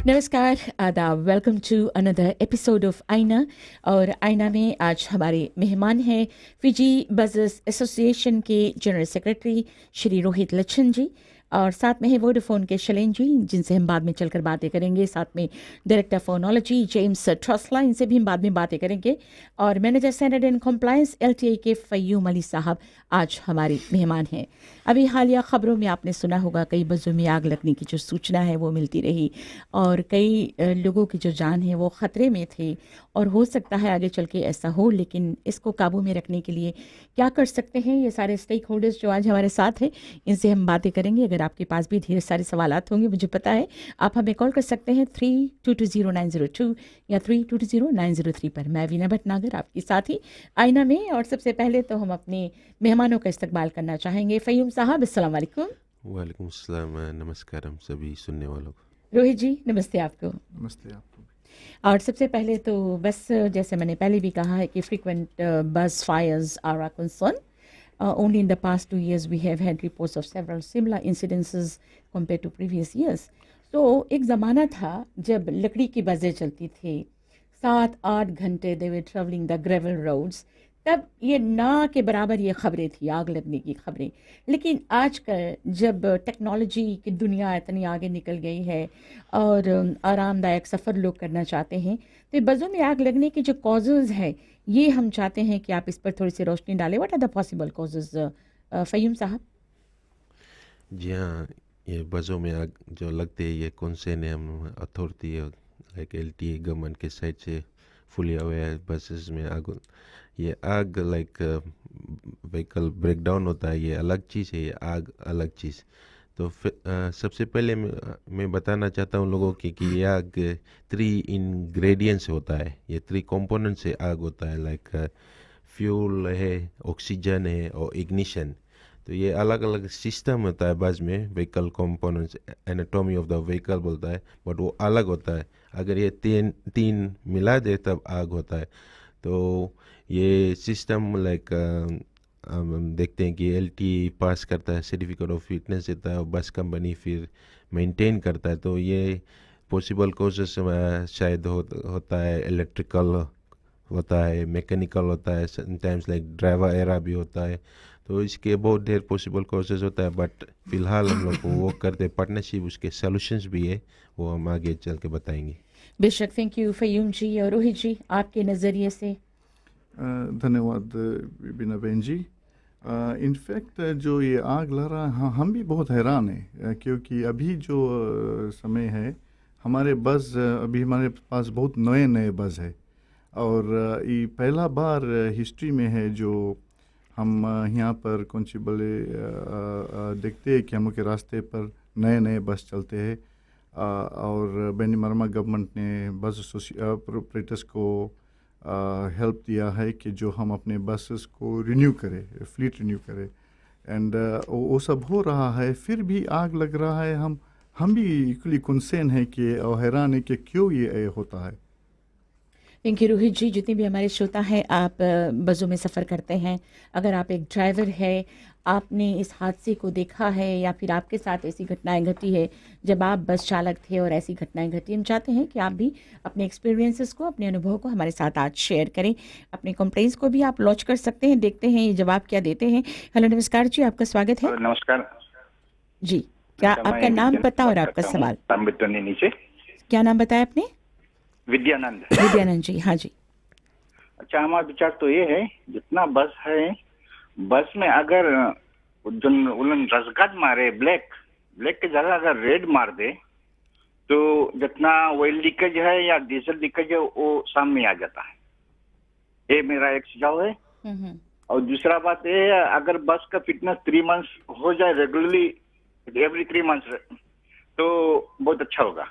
नमस्कार, आदाब। Welcome to another episode of Aaina. और आईना में आज हमारे मेहमान हैं फिजी बसेस एसोसिएशन के जनरल सेक्रेटरी श्री रोहित लच्छन जी, और साथ में है वोडाफोन के शैलेन जी, जिनसे हम बाद में चलकर बातें करेंगे। साथ में डायरेक्टर फोनोलॉजी जेम्स ट्रसला, इनसे भी हम बाद में बातें करेंगे। और manager standard and compliance LTA के फ़य्यूम अली साहब आज हमारे मेहमान हैं। अभी हालिया ख़बरों में आपने सुना होगा, कई बसों में आग लगने की जो सूचना है वो मिलती रही, और कई लोगों की जो जान है वो ख़तरे में थे, और हो सकता है आगे चल के ऐसा हो। लेकिन इसको काबू में रखने के लिए क्या कर सकते हैं, ये सारे स्टेक होल्डर्स जो आज हमारे साथ हैं, इनसे हम बातें करेंगे। अगर आपके पास भी ढेर सारे सवालात होंगे, मुझे पता है, आप हमें कॉल कर सकते हैं 3220-902 या 3220-903 पर। मैं वीना भटनागर आपके साथ ही आईना में। और सबसे पहले तो हम अपने मेहमानों का इस्तकबाल करना चाहेंगे। फ़य्यूम साहब, अस्सलाम वालेकुम। वालेकुम सलाम, नमस्कार हम सभी सुनने वालों को। रोहित जी, नमस्ते आपको। नमस्ते आपको। और सबसे पहले तो बस जैसे मैंने पहले भी कहा है कि frequent bus fires are a concern. Only in the past 2 years we have had reports of several similar incidences compared to previous years. So एक ज़माना था जब लकड़ी की बसें चलती थी, 7-8 घंटे they were traveling the gravel roads. तब ये ना के बराबर ये खबरें थी, आग लगने की खबरें। लेकिन आजकल जब टेक्नोलॉजी की दुनिया इतनी आगे निकल गई है और आरामदायक सफ़र लोग करना चाहते हैं, तो बसों में आग लगने के जो कॉजेज़ है, ये हम चाहते हैं कि आप इस पर थोड़ी सी रोशनी डालें। What are the possible causes, Fayum साहब? जी हाँ, ये बसों में आग जो लगते हैं, ये कौन से ने हम अथॉरिटी लाइक एलटीए गवर्नमेंट के साइड से फुली अवेयर बसेस में आग, ये आग लाइक व्हीकल ब्रेकडाउन होता है, ये अलग चीज़ है, ये आग अलग चीज़। तो सबसे पहले मैं बताना चाहता हूँ लोगों की कि ये आग 3 इंग्रेडिएंट्स होता है, ये 3 कंपोनेंट से आग होता है, लाइक फ्यूल है, ऑक्सीजन है और इग्निशन। तो ये अलग अलग सिस्टम होता है बस में, vehicle components, anatomy of the vehicle बोलता है, बट वो अलग होता है। अगर ये तीन मिला दे तब आग होता है। तो ये सिस्टम लाइक हम देखते हैं कि एलटी पास करता है, सर्टिफिकेट ऑफ फिटनेस देता है, और बस कंपनी फिर मेंटेन करता है। तो ये पॉसिबल कॉजेस शायद होता है, इलेक्ट्रिकल होता है, मैकेनिकल होता है, समटाइम्स लाइक ड्राइवर एरा भी होता है। तो इसके बहुत ढेर पॉसिबल कॉजेज होता है, बट फिलहाल हम लोग को वो करते पार्टनरशिप, उसके सॉल्यूशंस भी है, वो हम आगे चल के बताएंगे। बेशक। थैंक यू फ़य्यूम जी। और रोहित जी, आपके नज़रिए से? धन्यवाद बीना बहन जी। इनफैक्ट जो ये आग लग रहा है, हम भी बहुत हैरान हैं, क्योंकि अभी जो समय है, हमारे बस अभी हमारे पास बहुत नए नए बस है, और ये पहला बार हिस्ट्री में है जो हम यहाँ पर कौन सी बोले देखते हैं कि हम के रास्ते पर नए नए बस चलते हैं। और बेनीमरमा गवर्नमेंट ने बस ऑपरेटर्स को हेल्प दिया है कि जो हम अपने बसेस को रिन्यू करें, फ्लीट रिन्यू करें, एंड वो सब हो रहा है, फिर भी आग लग रहा है। हम भी इक्वली कंसर्न है कि हैरान है कि क्यों ये होता है। थैंक यू रोहित जी। जितने भी हमारे श्रोता हैं, आप बसों में सफ़र करते हैं, अगर आप एक ड्राइवर है, आपने इस हादसे को देखा है या फिर आपके साथ ऐसी घटनाएं घटी है जब आप बस चालक थे और ऐसी घटनाएं घटी, हम चाहते हैं कि आप भी अपने एक्सपीरियंसेस को, अपने अनुभव को हमारे साथ आज शेयर करें। अपने कंप्लेंट्स को भी आप लॉन्च कर सकते हैं। देखते हैं ये जवाब क्या देते हैं। हेलो, नमस्कार जी, आपका स्वागत है। नमस्कार जी, क्या आपका नाम, पता और आपका सवाल? नीचे क्या नाम बताया आपने? विद्यानंद। विद्यानंद जी, हाँ जी। अच्छा, हमारा विचार तो ये है, जितना बस है, बस में अगर जो उन्होंने रसगद मारे, ब्लैक की जगह अगर रेड मार दे, तो जितना ऑयल लीकेज है या डीजल लीकेज है वो सामने आ जाता है। ये मेरा एक सुझाव है। और दूसरा बात ये है, अगर बस का फिटनेस 3 मंथ्स हो जाए रेगुलरली, एवरी 3 मंथ्स, तो बहुत अच्छा होगा।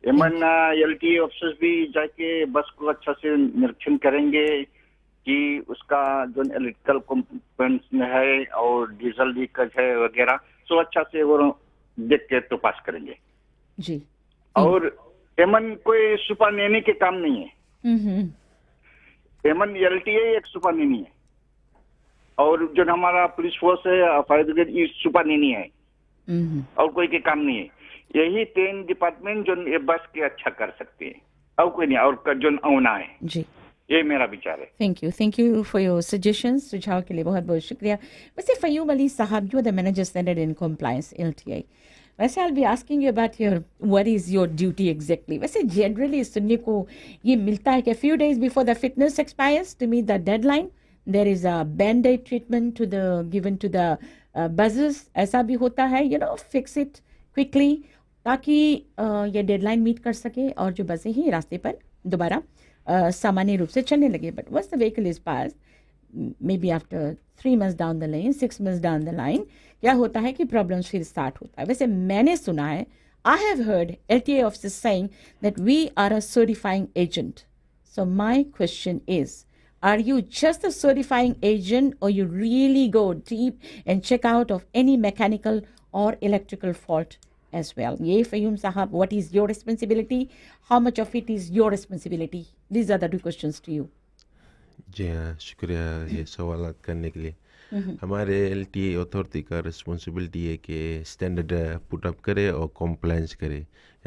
एमन एलटी ऑफिसर्स भी जाके बस को अच्छा से निरीक्षण करेंगे कि उसका जो इलेक्ट्रिकल कंपोनेंट्स है और डीजल लीकेज है वगैरह, सो अच्छा से वो देख के तो पास करेंगे। जी। और एमन कोई सुपर नैनी के काम नहीं है। हम्म। एमन LTA एक सुपर नैनी है, और जो हमारा पुलिस फोर्स है, फायर ब्रिगेड, ये सुपर नैनी है, और कोई के काम नहीं है। यही 3 डिपार्टमेंट जो ये बस के अच्छा कर सकते हैं, और कोई नहीं, और जो होना है। जी, ये मेरा विचार है। Thank you for your suggestions, सुझाव के लिए बहुत बहुत शुक्रिया। वैसे फयूम अली साहब, you are the manager standard in compliance LTA। वैसे I will be asking you about your what is your duty exactly. वैसे जनरली सुनने को ये मिलता है कि few days before the fitness expires to meet the deadline there is a band-aid treatment to the given to the buses. ऐसा भी होता है, you know, fix it quickly, ताकि ये डेडलाइन मीट कर सके और जो बसें ही रास्ते पर दोबारा सामान्य रूप से चलने लगे। But once the vehicle is pass, may be after 3 months down the line, 6 months down the line, क्या होता है कि प्रॉब्लम्स फिर स्टार्ट होता है। वैसे मैंने सुना है, I have heard LTA officers saying that we are a certifying agent. So my question is, are you just a certifying agent, or you really go deep and check out of any mechanical or electrical fault as well? Ye Fayum Sahab, what is your responsibility? How much of it is your responsibility? These are the 2 questions to you. जी हाँ, शुक्रिया ये सवाल करने के लिए। हमारे LTA authority का responsibility है कि स्टैंडर्ड पुट अप करे और कॉम्प्लाइंस करे,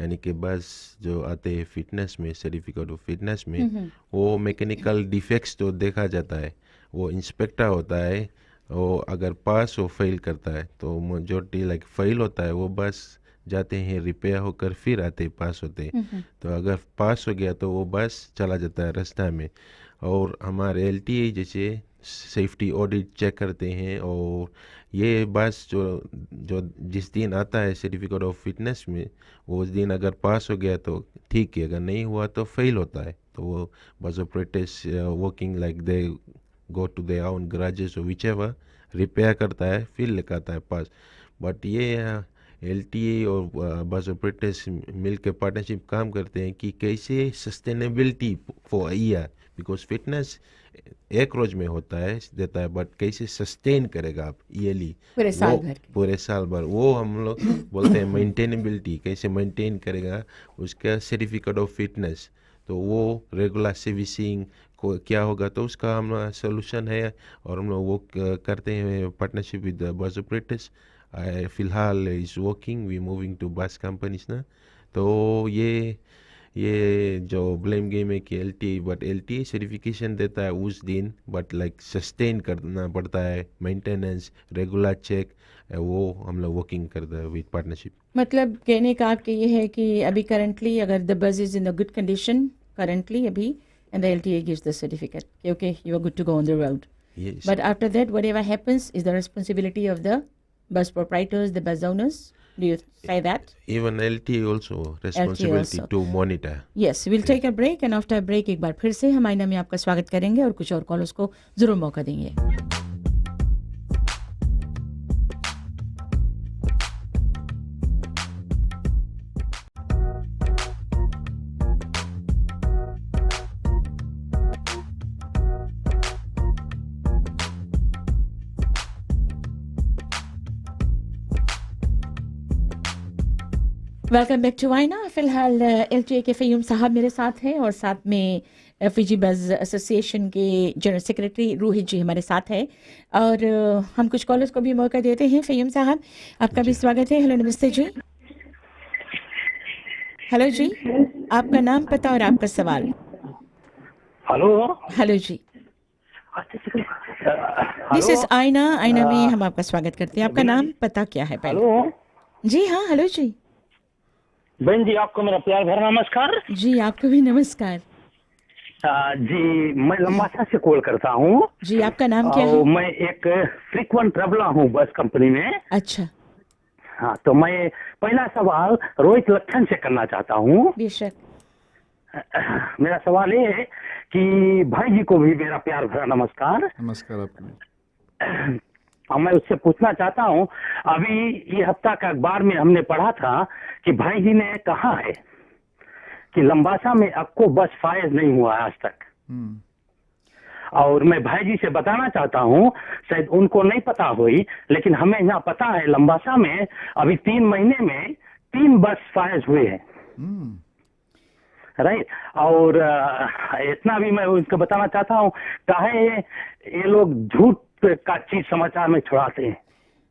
यानी कि बस जो आते हैं फिटनेस में, सर्टिफिकेट ऑफ फिटनेस में, वो मैकेनिकल डिफेक्ट्स तो देखा जाता है, वो इंस्पेक्टर होता है, वो अगर पास और फेल करता है तो मेजॉरिटी लाइक फेल होता है, वो बस जाते हैं रिपेयर होकर फिर आते पास होते हैं। तो अगर पास हो गया तो वो बस चला जाता है रास्ता में। और हमारे LTA जैसे सेफ्टी ऑडिट चेक करते हैं, और ये बस जो जो जिस दिन आता है सर्टिफिकेट ऑफ फिटनेस में, वो उस दिन अगर पास हो गया तो ठीक है, अगर नहीं हुआ तो फेल होता है। तो वो bus operators working like they go to their own garages और व्हिचएवर, रिपेयर करता है फिर लेकर आता है पास। बट ये LTA और बस ऑपरेटर्स मिलकर पार्टनरशिप काम करते हैं कि कैसे sustainability for year, because fitness एक रोज में होता है देता है, बट कैसे सस्टेन करेगा आप ईयरली पूरे साल भर, वो हम लोग बोलते हैं मेंटेनेबिलिटी, कैसे मेंटेन करेगा उसका सर्टिफिकेट ऑफ फिटनेस। तो वो रेगुलर सर्विसिंग को क्या होगा, तो उसका हम सोल्यूशन है, और हम लोग वो करते हैं पार्टनरशिप विद बस ऑपरेटर्स। फिलहाल is working, we moving to bus companies ना। तो ये जो ब्लेम गेम है कि LTA सर्टिफिकेशन देता है उस दिन, बट लाइक सस्टेन करना पड़ता है, मेंटेनेंस, रेगुलर चेक, वो हम लोग वर्किंग करते हैं विद पार्टनरशिप। मतलब कहने का आपके ये है कि अभी करंटली अगर the bus is in a good condition currently अभी, and the LTA gives the certificate, okay, you are good to go on the road. Yes. But after that, whatever happens is the responsibility of the bus proprietors, the bus owners. Do you say that? Even LTA also responsibility also. to monitor. Yes, we'll take a break, and after a break एक बार फिर से हम आईना में आपका स्वागत करेंगे और कुछ और कॉलर्स को जरूर मौका देंगे। वेलकम बैक टू आईना। फिलहाल LTA के फयूम साहब मेरे साथ हैं, और साथ में फिजी बस एसोसिएशन के जनरल सेक्रेटरी रोहित जी हमारे साथ हैं, और हम कुछ कॉलर्स को भी मौका देते हैं। फयूम साहब, आपका भी स्वागत है। हेलो, नमस्ते जी। हेलो जी, आपका नाम, पता और आपका सवाल। हेलो जी, दिस इज आईना में हम आपका स्वागत करते हैं। आपका नाम, पता क्या है पहले? जी हाँ, हेलो जी। बहन जी, आपको मेरा प्यार भरा नमस्कार। जी, आपको भी नमस्कार। जी, मैं लंबासा से कॉल करता हूँ। जी, आपका नाम क्या है? मैं एक फ्रीक्वेंट ट्रैवलर हूँ बस कंपनी में। अच्छा। हाँ, तो मैं पहला सवाल रोहित लखन से करना चाहता हूँ। बेशक। मेरा सवाल ये है कि भाई जी को भी मेरा प्यार भरा नमस्कार। नमस्कार आपको। मैं उससे पूछना चाहता हूँ, अभी ये हफ्ता का अखबार में हमने पढ़ा था कि भाई जी ने कहा है कि लंबासा में आपको बस फायर नहीं हुआ आज तक। और मैं भाई जी से बताना चाहता हूँ, शायद उनको नहीं पता हुई, लेकिन हमें यहाँ पता है लंबासा में अभी 3 महीने में 3 बस फायर हुए हैं। राइट। और इतना भी मैं उनको बताना चाहता हूँ, काहे ये लोग झूठ का चीज समाचार में छुड़ाते हैं।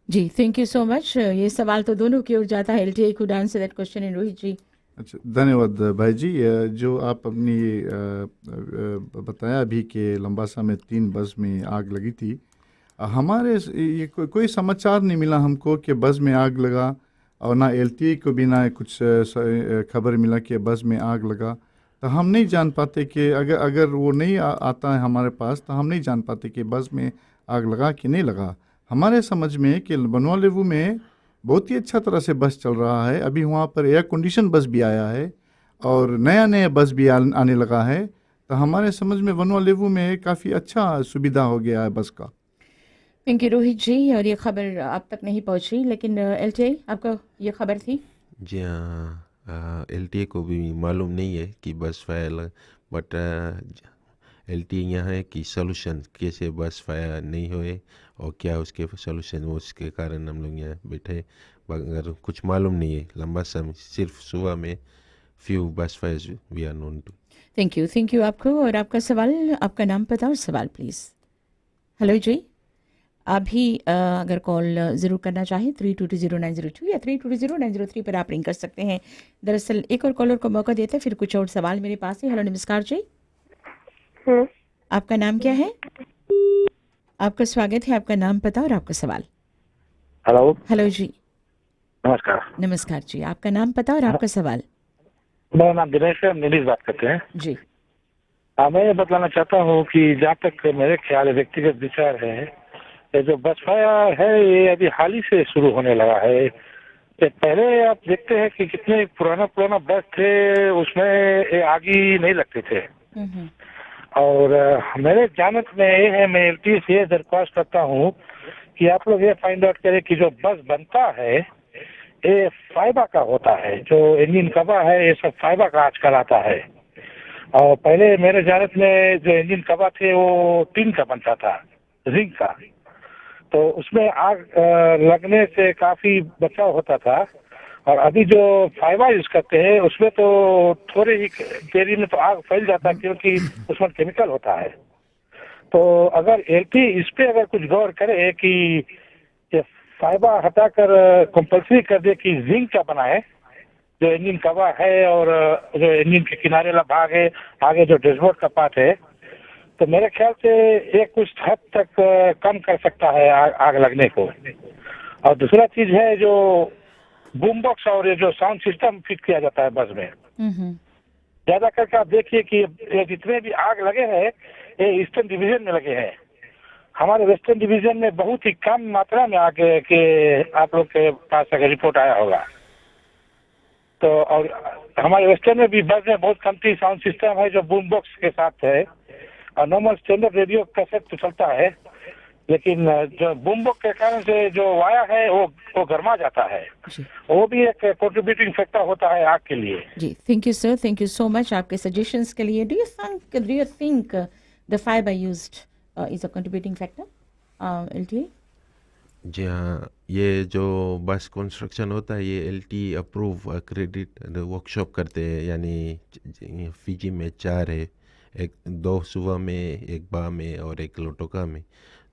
जी, थैंक यू सो मच। ये सवाल तो दोनों की ओर जाता है। LTA could answer that question in Rohit जी। अच्छा, धन्यवाद भाई जी। जो आप अपनी बताया अभी कि लंबासा में 3 बस में आग लगी थी, हमारे ये कोई समाचार नहीं मिला हमको कि बस में आग लगा, और ना LTA को भी ना कुछ खबर मिला कि बस में आग लगा। तो हम नहीं जान पाते कि अगर वो नहीं आता है हमारे पास, तो हम नहीं जान पाते कि बस में आग लगा कि नहीं लगा। हमारे समझ में कि बनवालेवू में बहुत ही अच्छा तरह से बस चल रहा है। अभी वहाँ पर एयर कंडीशन बस भी आया है और नया बस भी आने लगा है। तो हमारे समझ में बनवालेवू में काफ़ी अच्छा सुविधा हो गया है बस का। थैंक यू रोहित जी। और ये खबर आप तक नहीं पहुंची, लेकिन LTA आपको ये खबर थी? जी हाँ, LTA को भी मालूम नहीं है कि बस फायर, बट LTA यहाँ है कि सोल्यूशन कैसे बस फायर नहीं हुए और क्या उसके सोल्यूशन, उसके कारण हम लोग यहाँ बैठे। अगर कुछ मालूम नहीं है, लंबा समय सिर्फ सुबह में few bus fires we are known to. Thank you आपको। और आपका सवाल, आपका नाम पता और सवाल प्लीज़। हेलो जी, आप भी अगर कॉल ज़रूर करना चाहें 3220902 या 3220903 पर आप रिंग कर सकते हैं। दरअसल एक और कॉलर को मौका देते हैं, फिर कुछ और सवाल मेरे पास है। हेलो, नमस्कार जी। आपका नाम क्या है? आपका स्वागत है। आपका नाम पता और आपका सवाल। हेलो जी, नमस्कार। नमस्कार जी। आपका नाम पता और आपका सवाल। मेरा नाम दिनेश है, नीलीश बात करते हैं जी। मैं ये बतलाना चाहता हूँ कि जहाँ तक मेरे ख्याल व्यक्तिगत विचार है, ये जो बस फायर है ये अभी हाल ही से शुरू होने लगा है। ये पहले आप देखते हैं कि कितने पुराना बस थे, उसमें ये आग ही नहीं लगते थे। और मेरे जानत में ये है, मैं LTA से दरख्वास्त करता हूँ कि आप लोग ये फाइंड आउट करें कि जो बस बनता है ये फाइबर का होता है, जो इंजन कवर है ये सब फाइबर का आजकल आता है। और पहले मेरे जानत में जो इंजन कवर थे वो टीन का बनता था, जिंक का। तो उसमें आग लगने से काफी बचाव होता था। और अभी जो फाइबर यूज करते हैं उसमें तो थोड़े ही देरी में तो आग फैल जाता है, क्योंकि उसमें केमिकल होता है। तो अगर LTA इस पे अगर कुछ गौर करे कि ये फाइबर हटाकर कंपल्सरी कर दे कि जिंक का बनाए जो इंजन कवर है, और जो इंजन के किनारे वाला भाग है, आगे जो डैशबोर्ड का पार्ट है, तो मेरे ख्याल से ये कुछ हद तक कम कर सकता है आग लगने को। और दूसरा चीज है जो बूम बॉक्स और ये जो साउंड सिस्टम फिट किया जाता है बस में, ज्यादा करके आप देखिए कि ये जितने भी आग लगे हैं ये ईस्टर्न डिवीजन में लगे हैं। हमारे वेस्टर्न डिवीजन में बहुत ही कम मात्रा में आग के आप लोग के पास अगर रिपोर्ट आया होगा तो। और हमारे वेस्टर्न में भी बस में बहुत कमती साउंड सिस्टम है जो बूम बॉक्स के साथ है, और नॉर्मल स्टैंडर्ड रेडियो कैसेट तो चलता है, लेकिन जो बूम बॉक्स के कारण से जो वायर है वो गर्मा जाता है, वो भी एक कंट्रीब्यूटिंग फैक्टर होता है आग के लिए। जी, thank you sir, thank you so much आपके सजेशंस के लिए। Do you think the fibre used is a contributing factor, LTA? जी हाँ, ये जो बस कंस्ट्रक्शन होता है ये LTA अप्रूव क्रेडिट वर्कशॉप करते हैं। यानी फिजी में 4 है, 2 सुबह में, 1 बा में और 1 लोटोका में।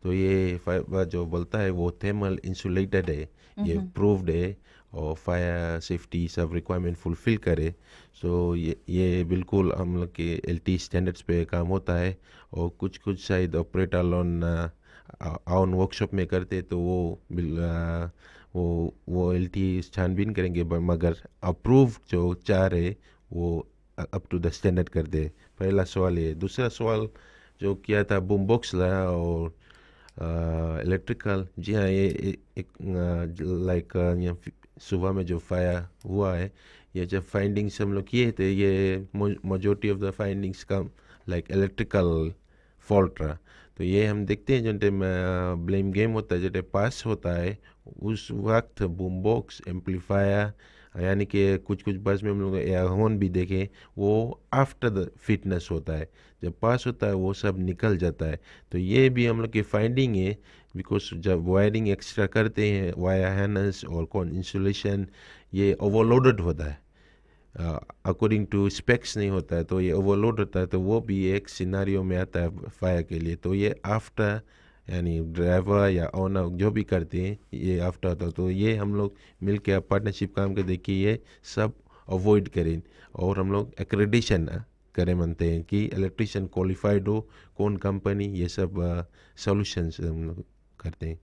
तो ये फाइबर जो बोलता है वो थर्मल इंसुलेटेड है, ये प्रूव्ड है और फायर सेफ्टी सब रिक्वायरमेंट फुलफिल करे। सो ये बिल्कुल हम लोग के LTA स्टैंडर्ड्स पे काम होता है। और कुछ शायद ऑपरेटर ऑन वर्कशॉप में करते तो वो LTA छानबीन करेंगे, मगर अप्रूव जो 4 है वो अप टू द स्टैंडर्ड कर दे। पहला सवाल ये। दूसरा सवाल जो किया था बूम बॉक्स और इलेक्ट्रिकल, जी हाँ, ये एक लाइक सुबह में जो फायर हुआ है, ये जब फाइंडिंग्स हम लोग किए थे, ये majority of the findings come like electrical fault रहा। तो ये हम देखते हैं जो टाइम ब्लेम गेम होता है, जो टाइम पास होता है उस वक्त बूम बॉक्स एम्पलीफायर, यानी कि कुछ बस में हम लोग एयर हॉर्न भी देखें, वो आफ्टर द फिटनेस होता है। जब पास होता है वो सब निकल जाता है। तो ये भी हम लोग की फाइंडिंग है, बिकॉज जब वायरिंग एक्स्ट्रा करते हैं, वायर हैनल्स और कौन इंसुलेशन, ये ओवरलोडेड होता है। अकॉर्डिंग टू स्पेक्स नहीं होता है तो ये ओवरलोड होता है, तो वो भी एक सिनारियो में आता है फायर के लिए। तो ये आफ्टर यानी ड्राइवर या ओनर जो भी करते हैं ये आफ्टर होता है। तो ये हम लोग मिल के पार्टनरशिप काम कर देखिए ये सब अवॉइड करें, और हम लोग एक्रेडिशन करें मानते हैं कि इलेक्ट्रिशियन क्वालिफाइड हो, कौन कंपनी, ये सब सॉल्यूशंस हम लोग करते हैं।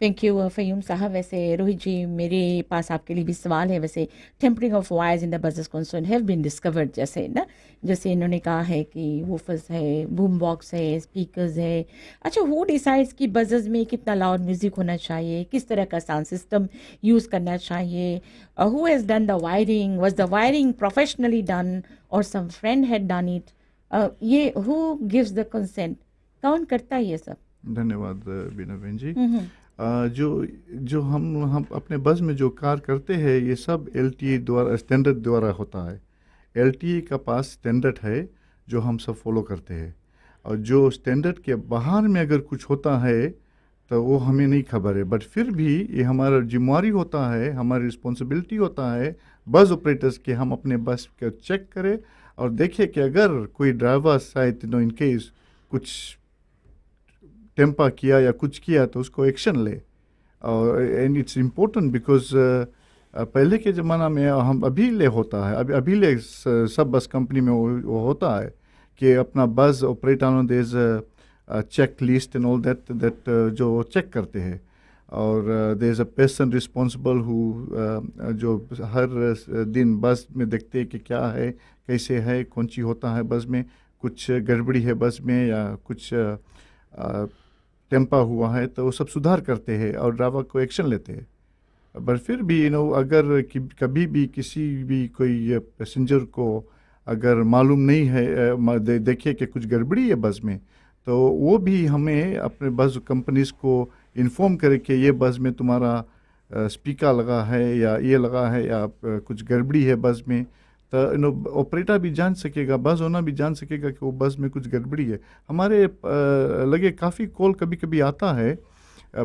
थैंक यू फ़यूम साहब। वैसे रोहित जी, मेरे पास आपके लिए भी सवाल है। वैसे tampering of wires in the buses console have been discovered, जैसे इन्होंने कहा है कि वूफर्स है, बूम बॉक्स है, स्पीकर्स है। अच्छा, हु डिसाइड्स कि बसेस में कितना लाउड म्यूजिक होना चाहिए, किस तरह का साउंड सिस्टम यूज़ करना चाहिए? Who has done the wiring? Was the wiring professionally done or some friend had done it? ये हु गिव्स द कंसेंट? कौन करता है ये सब? धन्यवाद बीना बहन जी। जो हम अपने बस में जो कार करते हैं ये सब LTA द्वारा, स्टैंडर्ड द्वारा होता है। LTA का पास स्टैंडर्ड है जो हम सब फॉलो करते हैं, और जो स्टैंडर्ड के बाहर में अगर कुछ होता है तो वो हमें नहीं खबर है, बट फिर भी ये हमारा जिम्मेवारी होता है, हमारी रिस्पॉन्सिबिलिटी होता है बस ऑपरेटर्स के, हम अपने बस को चेक करें और देखें कि अगर कोई ड्राइवर शायद इन केस कुछ टेम्पा किया या कुछ किया तो उसको एक्शन ले। और एंड इट्स इम्पोर्टेंट बिकॉज पहले के ज़माना में हम अभी ले होता है, अभी ले सब बस कंपनी में वो होता है कि अपना bus operator there is check list and all that जो चेक करते हैं, और there is a person responsible who जो हर दिन बस में देखते हैं कि क्या है, कैसे है, कौन सी होता है बस में, कुछ गड़बड़ी है बस में या कुछ टेम्पा हुआ है तो वो सब सुधार करते हैं और ड्राइवर को एक्शन लेते हैं। बट फिर भी अगर कभी भी किसी भी कोई पैसेंजर को अगर मालूम नहीं है, देखे कि कुछ गड़बड़ी है बस में, तो वो भी हमें अपने बस कंपनीज को इन्फॉर्म करे कि ये बस में तुम्हारा स्पीकर लगा है या ये लगा है या कुछ गड़बड़ी है बस में, तो ऑपरेटर भी जान सकेगा, बस ओनर भी जान सकेगा कि वो बस में कुछ गड़बड़ी है। हमारे लगे काफ़ी कॉल कभी कभी आता है,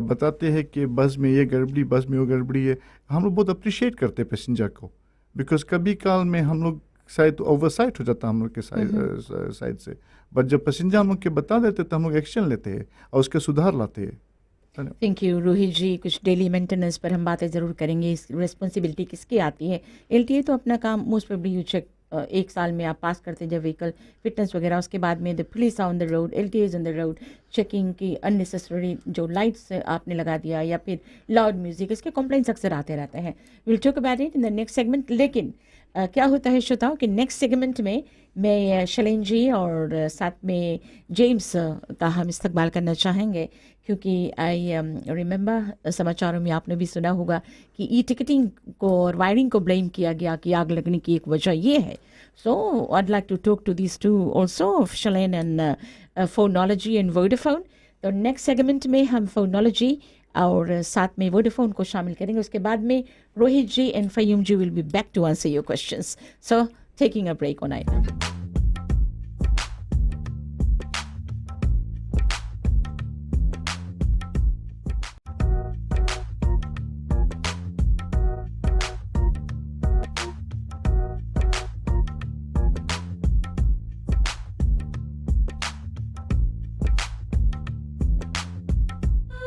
बताते हैं कि बस में ये गड़बड़ी, बस में वो गड़बड़ी है। हम लोग बहुत अप्रिशिएट करते हैं पैसेंजर को, बिकॉज कभी काल में हम लोग शायद ओवरसाइट हो जाता है हम लोग के साइड से, बट जब पैसेंजर हम लोग के बता देते तो हम लोग एक्शन लेते हैं और उसके सुधार लाते हैं। थैंक यू रोहित जी। कुछ डेली मेंटेनेंस पर हम बातें ज़रूर करेंगे। इस रिस्पॉन्सिबिलिटी किसकी आती है? LTA तो अपना काम मोस्ट प्रोबेबली यू चेक, एक साल में आप पास करते हैं जब व्हीकल फिटनेस वगैरह, उसके बाद में the police on the road, LTA is on the road, checking की अननेसेसरी जो लाइट्स आपने लगा दिया या फिर लाउड म्यूजिक, इसके कंप्लेंट्स अक्सर आते रहते हैं। Will talk about it in the next segment. लेकिन क्या होता है श्रोताओं कि नेक्स्ट सेगमेंट में मैं शैलेन जी और साथ में जेम्स का हम इस्तकबाल करना चाहेंगे, क्योंकि आई रिमेंबर समाचारों में आपने भी सुना होगा कि टिकटिंग को और वायरिंग को ब्लेम किया गया कि आग लगने की एक वजह ये है। सो I'd like to talk to these two also, Shalain and Phonology and Vodafone. तो नेक्स्ट सेगमेंट में हम फोनोलॉजी और साथ में वोडाफोन को शामिल करेंगे। उसके बाद में Rohit ji and Fayum ji will be back to answer your questions. So taking a break on Aaina.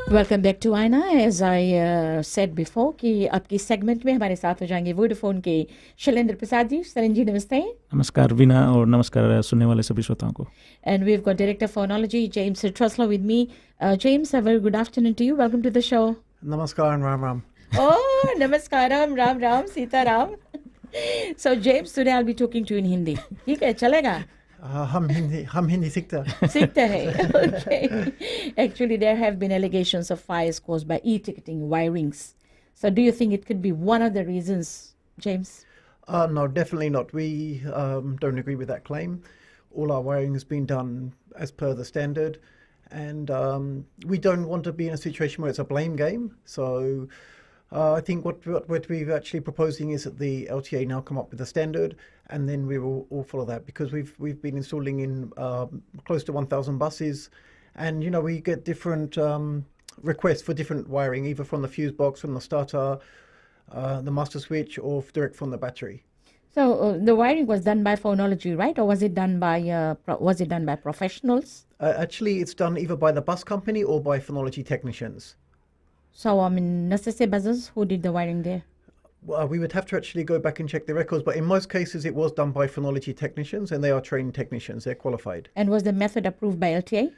Welcome back to Aaina. As I said before कि आपकी सेगमेंट में हमारे साथ हो जाएंगे वोडाफोन के शैलेंद्र प्रसाद जी। शैलेंद्र जी नमस्ते। नमस्कार वीना, और नमस्कार सुनने वाले सभी श्रोताओं को। And we have got director phonology James Trussler with me. James, a very good afternoon to you. Welcome to the show. नमस्कार, राम राम। ओह नमस्कारम, Ram Ram, Sitaram. So James, today I will be talking to in Hindi. ठीक है, चलेगा? हम हिंदी सीखते हैं। Okay. Actually, there have been allegations of fires caused by e-ticketing wirings. So do you think it could be one of the reasons, James? No, definitely not. We don't agree with that claim. All our wiring has been done as per the standard, and we don't want to be in a situation where it's a blame game. So I think what we're actually proposing is that the LTA now come up with a standard, and then we will all follow that, because we've been installing in close to 1,000 buses, and we get different requests for different wiring, either from the fuse box, from the starter, the master switch, or direct from the battery. So the wiring was done by phonology, right? Or was it done by professionals? Actually, it's done either by the bus company or by phonology technicians. So I mean, necessary buses, who did the wiring there? Well, we would have to actually go back and check the records, but in most cases it was done by phonology technicians, and they are trained technicians, they're qualified. And was the method approved by LTA?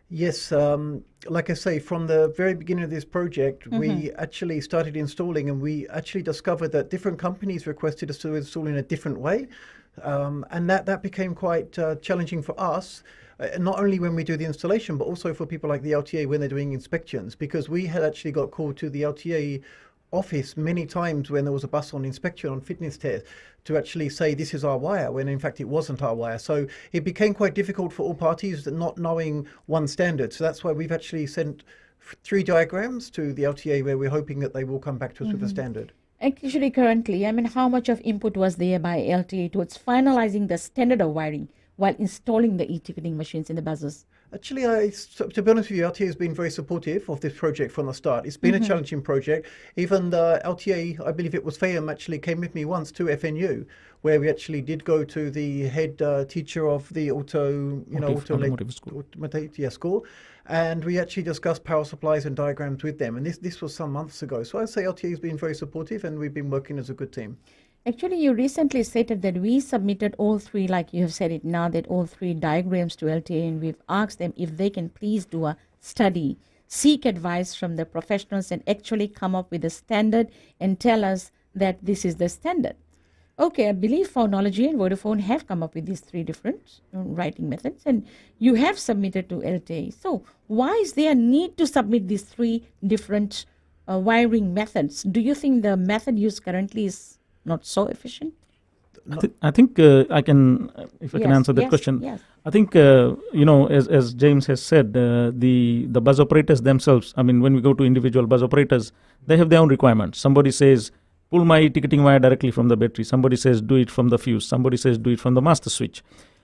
Yes, like I say, from the very beginning of this project, we actually started installing, and we actually discovered that different companies requested us to install in a different way. And that became quite challenging for us, not only when we do the installation, but also for people like the LTA when they're doing inspections, because we had actually got called to the LTA office many times when there was a bus on inspection on fitness test to actually say this is our wire, when in fact it wasn't our wire. So it became quite difficult for all parties not knowing one standard. So that's why we've actually sent 3 diagrams to the LTA where we're hoping that they will come back to us with a standard. Actually, currently, I mean, how much of input was there by LTA towards finalizing the standard of wiring while installing the e-ticketing machines in the buses? Actually, to be honest with you, LTA has been very supportive of this project from the start. It's been a challenging project. Even the LTA, I believe it was FAM, actually came with me once to FNU, where we actually did go to the head teacher of the automotive school, and we actually discussed power supplies and diagrams with them. And this was some months ago. So I'd say LTA has been very supportive, and we've been working as a good team. Actually, you recently stated that we submitted all 3, like you have said it now, that all 3 diagrams to LTA, and we've asked them if they can please do a study, seek advice from the professionals, and actually come up with a standard and tell us that this is the standard. Okay, I believe Phonology and Vodafone have come up with these 3 different writing methods, and you have submitted to LTA. So why is there a need to submit these 3 different wiring methods? Do you think the method used currently is not so efficient? I think I can, if I can answer that question. Yes. I think, as James has said, the bus operators themselves, I mean, when we go to individual bus operators, they have their own requirements. Somebody says, pull my ticketing wire directly from the battery. Somebody says, do it from the fuse. Somebody says, do it from the master switch.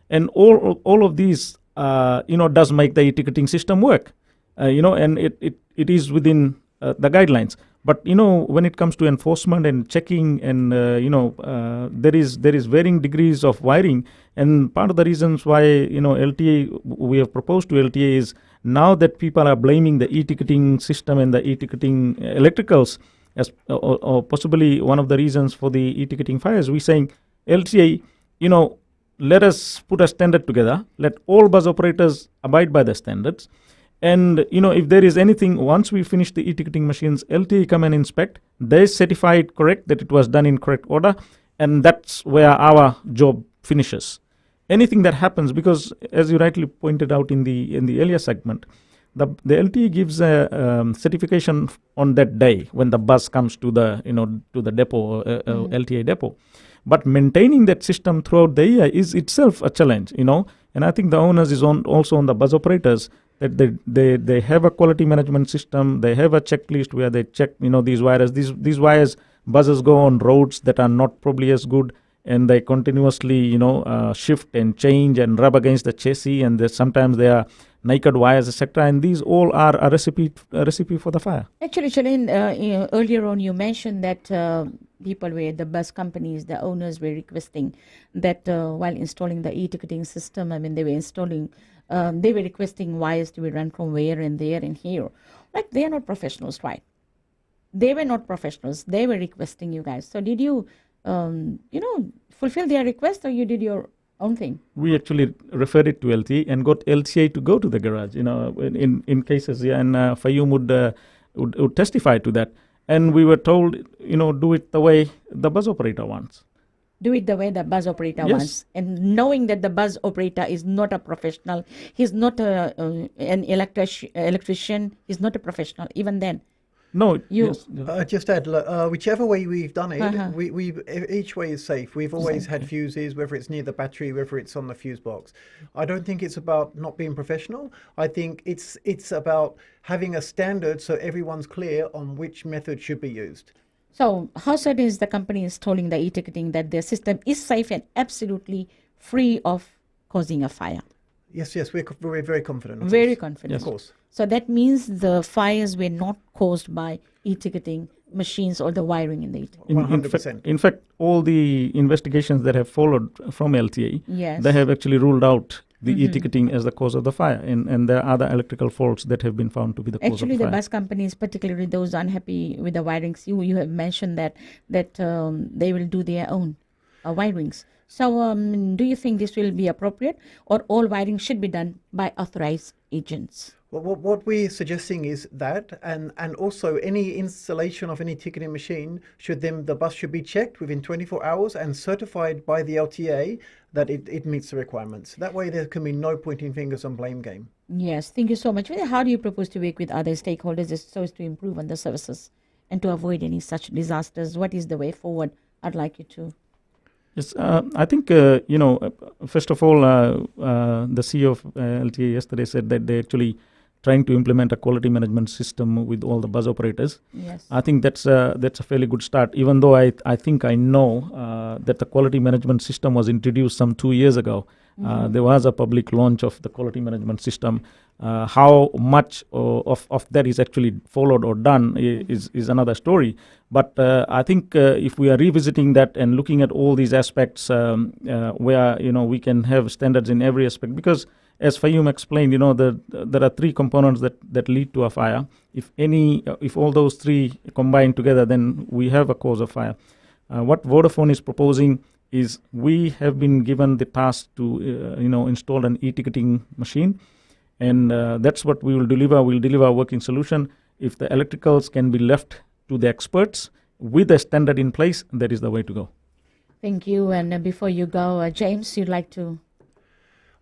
And all of these, does make the e-ticketing system work, and it is within the guidelines. But when it comes to enforcement and checking, and there is varying degrees of wiring, and part of the reasons why LTA, we have proposed to LTA, is now that people are blaming the e-ticketing system and the e-ticketing electricals as or possibly one of the reasons for the e-ticketing fires, we saying LTA, let us put a standard together. Let all bus operators abide by the standards. And, if there is anything, once we finish the e-ticketing machines, LTA come and inspect. They certify it correct, that it was done in correct order. And that's where our job finishes. Anything that happens, because as you rightly pointed out in the earlier segment, the LTA gives a certification on that day when the bus comes to the, to the depot, LTA depot. But maintaining that system throughout the year is itself a challenge, And I think the onus is also on the bus operators, that they have a quality management system. They have a checklist where they check, these wires. These wires, buses go on roads that are not probably as good, and they continuously, shift and change and rub against the chassis, and sometimes they are naked wires, etc. And these all are a recipe for the fire. Actually, Shalin, earlier on you mentioned that people were, the bus companies, the owners were requesting that while installing the e-ticketing system, I mean, they were requesting wires to be run from where and there and here. Like, they are not professionals, right? They were not professionals. They were requesting you guys. So did you, fulfill their request, or you did your own thing? We actually referred it to LTA and got LTA to go to the garage, in cases, and Fayum would testify to that. And we were told, do it the way the bus operator wants. Do it the way the bus operator wants. And knowing that the bus operator is not a professional, he's not an electrician, he's not a professional, even then. No, just add, whichever way we've done it, we each way is safe. We've always had fuses, whether it's near the battery, whether it's on the fuse box. I don't think it's about not being professional. I think it's about having a standard so everyone's clear on which method should be used. So how certain is the company installing the e-ticketing that their system is safe and absolutely free of causing a fire? Yes, we're very confident. Very confident. Of course. So that means the fires were not caused by e-ticketing machines or the wiring in it. In 100%. in fact, all the investigations that have followed from LTA, Yes. they have actually ruled out the e-ticketing as the cause of the fire, and there are other electrical faults that have been found to be the cause Actually, of the the fire. bus companies, particularly those unhappy with the wirings, you have mentioned that they will do their own wirings. So, do you think this will be appropriate, or all wiring should be done by authorized agents? Well, what we're suggesting is that, and also any installation of any ticketing machine the bus should be checked within 24 hours and certified by the LTA that it meets the requirements. That way there can be no pointing fingers and blame game. Yes, thank you so much. How do you propose to work with other stakeholders so as to improve on the services and to avoid any such disasters? What is the way forward? I'd like you to. Yes, I think, first of all, the CEO of LTA yesterday said that they actually trying to implement a quality management system with all the bus operators. Yes. I think that's a fairly good start, even though I think I know that the quality management system was introduced some 2 years ago. There was a public launch of the quality management system. How much of that is actually followed or done is another story. But I think if we are revisiting that and looking at all these aspects where we can have standards in every aspect, because as Fayum explained, there are three components that lead to a fire. If all those three combine together, then we have a cause of fire. What Vodafone is proposing is we have been given the task to install an e-ticketing machine, and that's what we will deliver. We'll deliver a working solution. If the electricals can be left to the experts with a standard in place, that is the way to go. Thank you. And before you go, James, you'd like to?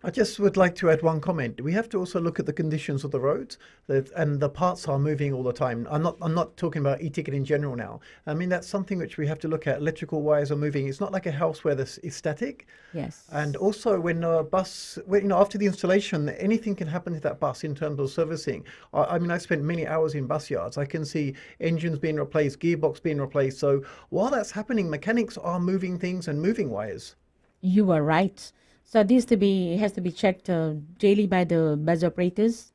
I just would like to add one comment. We have to also look at the conditions of the roads, and the parts are moving all the time. I'm not talking about e-ticket in general now. I mean, that's something which we have to look at. Electrical wires are moving. It's not like a house where this is static. Yes. And also when a bus, after the installation, anything can happen to that bus in terms of servicing. I mean, I spent many hours in bus yards. I can see engines being replaced, gearbox being replaced. So while that's happening, mechanics are moving things and moving wires. You are right. So this has to be checked daily by the bus operators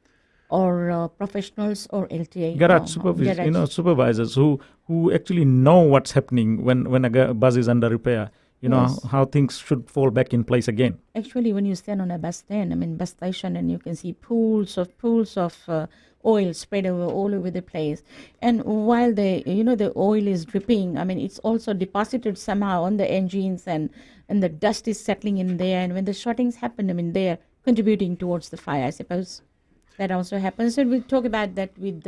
or professionals or LTA. Garage supervisors who actually know what's happening when a bus is under repair. Yes. How things should fall back in place again. Actually, when you stand on a bus stand, bus station, and you can see pools of oil spread all over the place. And while the oil is dripping, it's also deposited somehow on the engines, and the dust is settling in there. And when the shortings happen, they're contributing towards the fire, I suppose. That also happens. And we'll talk about that with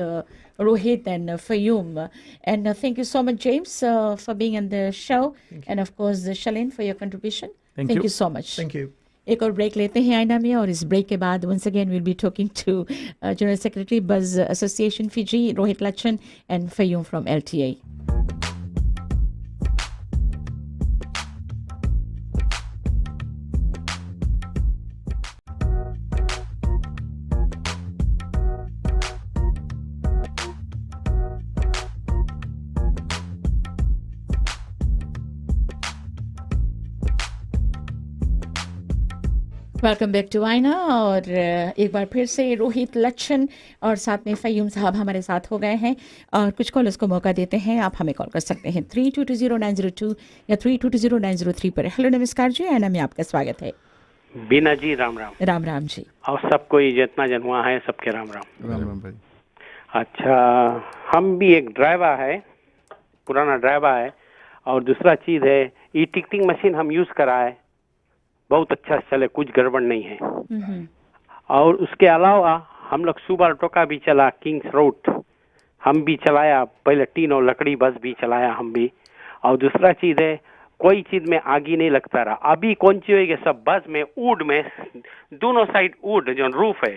Rohit and Fayum. And thank you so much, James, for being on the show. And of course, Shalin, for your contribution. Thank you so much. Thank you. एक और break लेते हैं आईना में, और इस break के बाद once again we'll be talking to General Secretary Buzz Association Fiji, Rohit Lachan, and Fayum from LTA. Welcome back to Aaina, और एक बार फिर से रोहित लच्छन और साथ में फयूम साहब हमारे साथ हो गए हैं, और कुछ कॉलर्स को मौका देते हैं. आप हमें कॉल कर सकते हैं 3220-902 या 3220-903 पर. हेलो, नमस्कार जी, आईना में आपका स्वागत है. बीना जी, राम राम. राम राम जी. और सबको जितना जन हुआ है सबके राम राम. राम राम भाई. अच्छा, हम भी एक ड्राइवर है, पुराना ड्राइवर है, और दूसरा चीज है ई टिकटिंग मशीन हम यूज करा है, बहुत अच्छा चले, कुछ गड़बड़ नहीं है. और उसके अलावा हम लोग सुबह टोका भी चला, किंग्स रोड हम भी चलाया, पहले टीन और लकड़ी बस भी चलाया हम भी. और दूसरा चीज है कोई चीज में आगी नहीं लगता रहा. अभी कौन सी हुई सब बस में वुड में दोनों साइड वुड जो रूफ है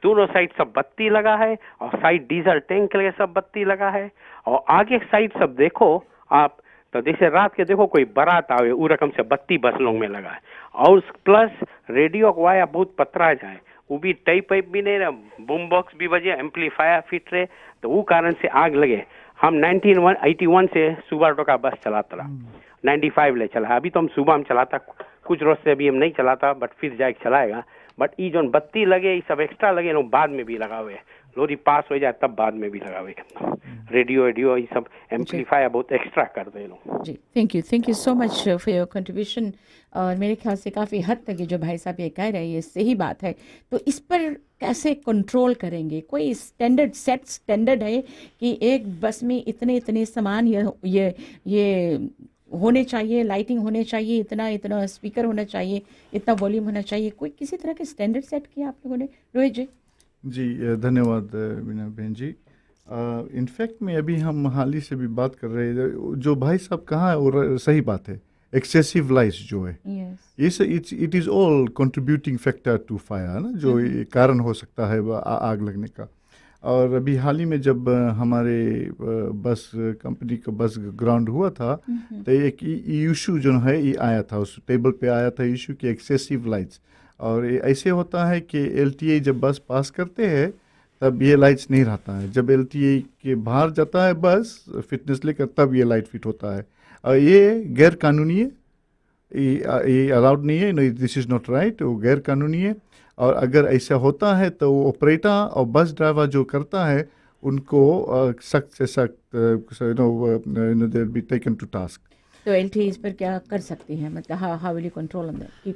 दोनों साइड सब बत्ती लगा है, और साइड डीजल टैंक के लिए सब बत्ती लगा है, और आगे साइड सब देखो आप तो जैसे रात के देखो कोई बारात आवे वो रकम से बत्ती बस लोग में लगा है. और प्लस रेडियो का वाया बहुत पतरा जाए, वो भी टाइप पाइप भी नहीं रहा, बूम बॉक्स भी बजे, एम्पलीफायर फिट रहे, तो वो कारण से आग लगे. हम 1981 से सुबह टोका बस चलाता रहा, 95 ले चला. अभी तो हम सुबह में चलाता, कुछ रोज से अभी हम नहीं चलाता, बट फिर जाके चलाएगा. बट ये जो बत्ती लगे ये सब एक्स्ट्रा लगे लोग बाद में भी लगा हुए, लोरी पास हो जाए तब बाद में भी लगावे करना। रेडियो ये सब एम्पलीफायर बहुत एक्स्ट्रा कर दे लोग। जी, thank you so much for your contribution. और मेरे ख्याल से काफ़ी हद तक ये जो भाई साहब ये कह रहे हैं ये सही बात है। तो इस पर कैसे कंट्रोल करेंगे? कोई स्टैंडर्ड है कि एक बस में इतने इतने सामान ये होने चाहिए, लाइटिंग होने चाहिए, इतना स्पीकर होना चाहिए, इतना वॉल्यूम होना चाहिए? कोई किसी तरह के स्टैंडर्ड सेट किया आप लोगों ने? रोहित जी। जी धन्यवाद बीना बहन जी। इनफैक्ट में अभी हम हाल ही से भी बात कर रहे हैं, जो भाई साहब कहा है वो सही बात है। एक्सेसिव लाइट्स जो है it is all contributing factor to fire ना, जो ये कारण हो सकता है आग लगने का। और अभी हाल ही में जब हमारे बस कंपनी का बस ग्राउंड हुआ था तो एक इशू जो है ये आया था, उस टेबल पे आया था इशू कि एक्सेसिव लाइट्स। और ऐसे होता है कि एलटीए जब बस पास करते हैं तब ये लाइट्स नहीं रहता है, जब एलटीए के बाहर जाता है बस फिटनेस लेकर तब ये लाइट फिट होता है। और ये गैर कानूनी है, ये अलाउड नहीं है, दिस इज़ नॉट राइट, वो गैर कानूनी है। और अगर ऐसा होता है तो वो ऑपरेटर और बस ड्राइवर जो करता है उनको सख्त से सख्त they will be taken to task. तो एलटीए इस पर क्या कर सकती है, मतलब how will you control on that?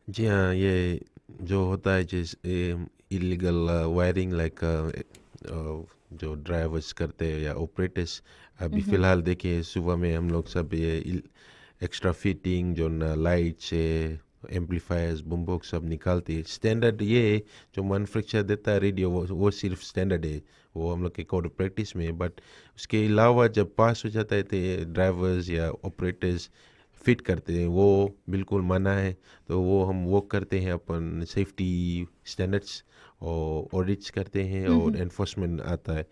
जी हाँ, ये जो होता है जैसे इलीगल वायरिंग लाइक जो ड्राइवर्स करते हैं या ऑपरेटर्स, अभी फ़िलहाल देखिए सुबह में हम लोग सब ये एक्स्ट्रा फिटिंग जो लाइट से एम्पलीफायर्स बूम बॉक्स सब निकालते हैं। स्टैंडर्ड ये जो मैन्युफैक्चर देता है रेडियो वो सिर्फ स्टैंडर्ड है, वो हम लोग के कोड प्रैक्टिस में। बट उसके अलावा जब पास हो जाता है तो ड्राइवर्स या ऑपरेटर्स फिट करते हैं, वो बिल्कुल मना है। तो वो हम वो करते हैं अपन सेफ्टी स्टैंडर्ड्स और ऑडिट्स करते हैं और एनफोर्समेंट आता है।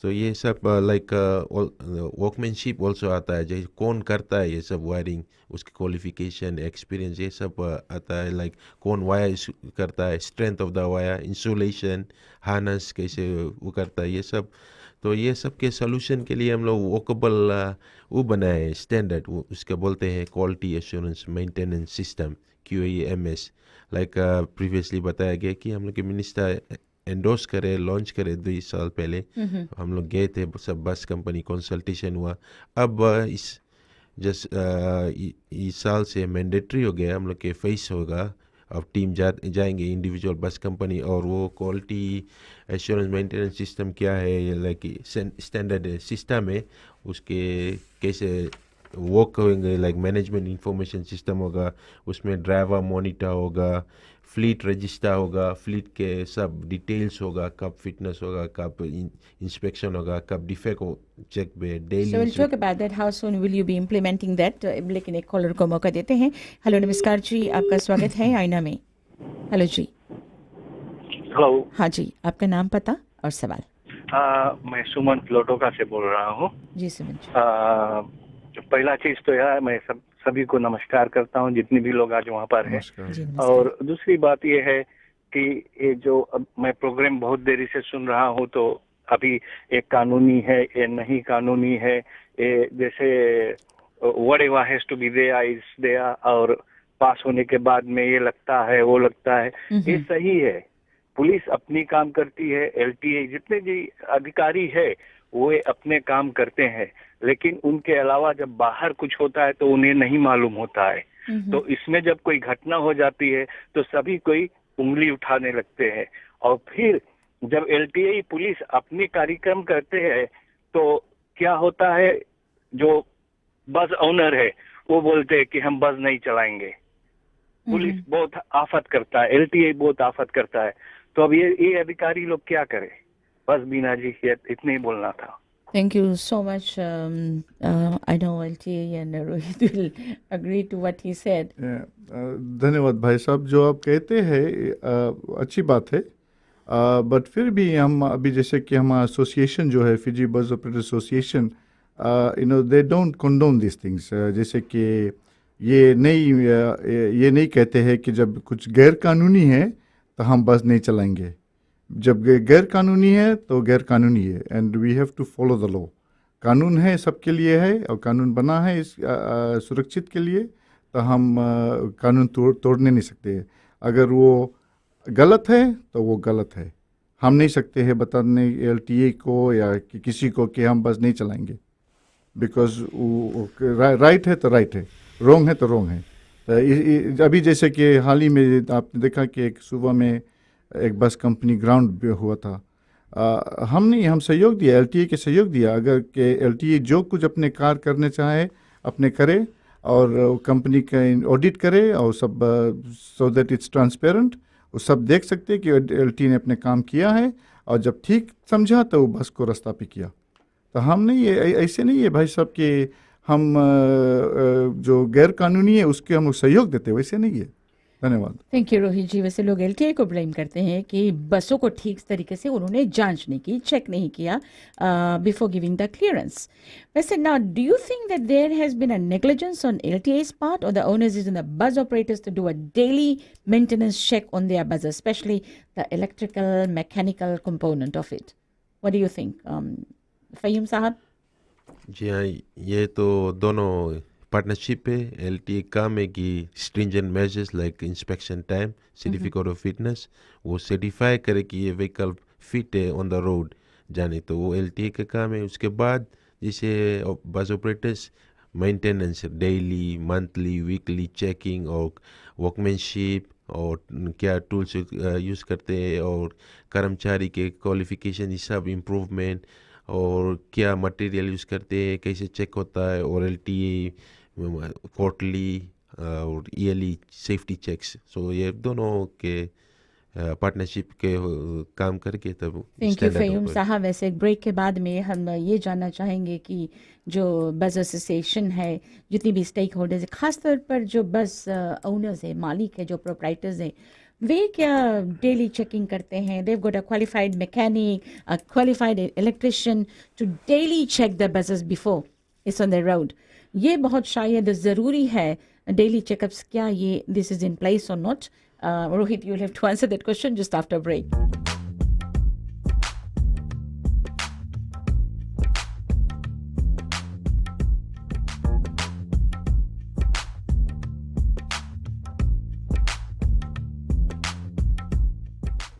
तो ये सब लाइक वर्कमैनशिप ऑल्सो आता है, जैसे कौन करता है ये सब वायरिंग, उसकी क्वालिफिकेशन एक्सपीरियंस ये सब आता है। लाइक कौन वायर करता है, strength of the wire, insulation, harness कैसे वो करता है, ये सब। तो ये सब के सोल्यूशन के लिए हम लोग वोकेबल वो बनाए स्टैंडर्ड, वो उसके बोलते हैं quality assurance maintenance system, QAMS। Like previously बताया गया कि हम लोग के मिनिस्टर एंडोर्स करे, लॉन्च करे 2 साल पहले। हम लोग गए थे, सब बस कंपनी कंसल्टेशन हुआ। अब इस साल से मैंडेटरी हो गया, हम लोग के फेस होगा। अब टीम जाएंगे इंडिविजुअल बस कंपनी, और वो क्वालिटी एश्योरेंस मेंटेनेंस सिस्टम क्या है, लाइक स्टैंडर्ड सिस्टम है, उसके कैसे वर्क होंगे, लाइक मैनेजमेंट इंफॉर्मेशन सिस्टम होगा, उसमें ड्राइवर मॉनिटर होगा, फ्लीट रजिस्टर होगा, फ्लीट के सब डिटेल्स होगा, कब फिटनेस होगा, कब इंस्पेक्शन होगा, कब डिफेक्ट चेक पे daily. So we'll talk about that. How soon will you be implementing that? लेकिन एक कॉलर को मौका देते हैं। हेलो, नमस्कार जी, आपका स्वागत है आईना में। हेलो जी। हेलो। हाँ जी, आपका नाम, पता और सवाल। मैं सुमन लोटोका से बोल रहा हूँ। जी सुमन जी। पहला चीज तो यह, मैं सभी को नमस्कार करता हूँ जितने भी लोग आज वहाँ पर हैं। और दूसरी बात यह है कि ये जो अब मैं प्रोग्राम बहुत देरी से सुन रहा हूँ, तो अभी एक कानूनी है, ये नहीं कानूनी है, ये जैसे whatever has to be there is there, और पास होने के बाद में ये लगता है वो लगता है, ये सही है। पुलिस अपनी काम करती है, एलटीए जितने भी अधिकारी है वो अपने काम करते हैं, लेकिन उनके अलावा जब बाहर कुछ होता है तो उन्हें नहीं मालूम होता है। तो इसमें जब कोई घटना हो जाती है तो सभी कोई उंगली उठाने लगते हैं, और फिर जब एलटीए पुलिस अपनी कार्यक्रम करते हैं तो क्या होता है, जो बस ओनर है वो बोलते हैं कि हम बस नहीं चलाएंगे। पुलिस बहुत आफत करता है, एलटीए बहुत आफत करता है। तो अब ये अधिकारी लोग क्या करें? बस बीना जी, इतने ही बोलना था। Thank you so much. I know LTA and Rohit will agree to what he said. धन्यवाद भाई साहब, जो आप कहते हैं अच्छी बात है। बट फिर भी हम अभी जैसे कि हमारा एसोसिएशन जो है, Fiji bus operator association, they don't condone this things. जैसे कि ये नहीं कहते हैं कि जब कुछ गैर कानूनी है तो हम बस नहीं चलाएंगे। जब गैर कानूनी है तो गैर कानूनी है, and we have to follow the law. कानून है, सबके लिए है, और कानून बना है इस सुरक्षित के लिए, तो हम कानून तोड़ने नहीं सकते। अगर वो गलत है तो वो गलत है, हम नहीं सकते हैं बताने LTA को या किसी को कि हम बस नहीं चलाएंगे, बिकॉज राइट है तो राइट है, रोंग है तो रोंग है। तो अभी जैसे कि हाल ही में आपने देखा कि एक सुबह में एक बस कंपनी ग्राउंड हुआ था, हम सहयोग दिया, LTA के सहयोग दिया। अगर के LTA जो कुछ अपने कार करने चाहे अपने करे और कंपनी का ऑडिट करे और सब, सो दैट इट्स ट्रांसपेरेंट, वो सब देख सकते हैं कि LTA ने अपने काम किया है, और जब ठीक समझा तो वो बस को रास्ता पे किया। तो हम नहीं, ऐसे नहीं है भाई साहब कि हम जो गैर कानूनी है उसके हम सहयोग देते, वैसे नहीं है। धन्यवाद। थैंक यू रोहित जी। वैसे लोग LTA को ब्लेम करते हैं कि बसों को ठीक तरीके से उन्होंने जांच नहीं की, चेक नहीं किया बिफोर गिविंग द क्लियरेंस। वैसे now do you think that there has been a negligence on LTA's part or the onus is on the bus operators to do a daily maintenance check on their buses, especially the electrical mechanical component of it? What do you think, Faheem साहब? जी हाँ, ये तो दोनों partnership है। LTA काम है कि stringent measures like inspection time, certificate of fitness, वो सर्टिफाई करे कि ये व्हीकल फिट है ऑन द रोड जाने, तो वो LTA का काम है। उसके बाद जैसे bus operators maintenance, daily, monthly, weekly checking और वर्कमैनशिप और क्या टूल्स यूज़ करते हैं और कर्मचारी के क्वालिफिकेशन, ये सब इम्प्रूवमेंट, और क्या मटेरियल यूज़ करते हैं, कैसे चेक होता है, और LTA क्वार्टरली और ईयरली सेफ्टी चेक्स। सो ये दोनों के पार्टनरशिप के काम करके तब। थैंक यू फहीम साहब। वैसे एक ब्रेक के बाद में हम ये जानना चाहेंगे कि जो बस एसोसिएशन है, जितनी भी स्टेक होल्डर्स है, खासतौर पर जो बस ओनर्स है, मालिक है, जो प्रोप्राइटर्स हैं, वे क्या डेली चेकिंग करते हैं? They got a qualified mechanic, a qualified electrician to daily check the buses before it's on the road. ये बहुत शायद ज़रूरी है, डेली चेकअप्स। क्या ये this is in place or not? Rohit, you'll have to answer that question just after break.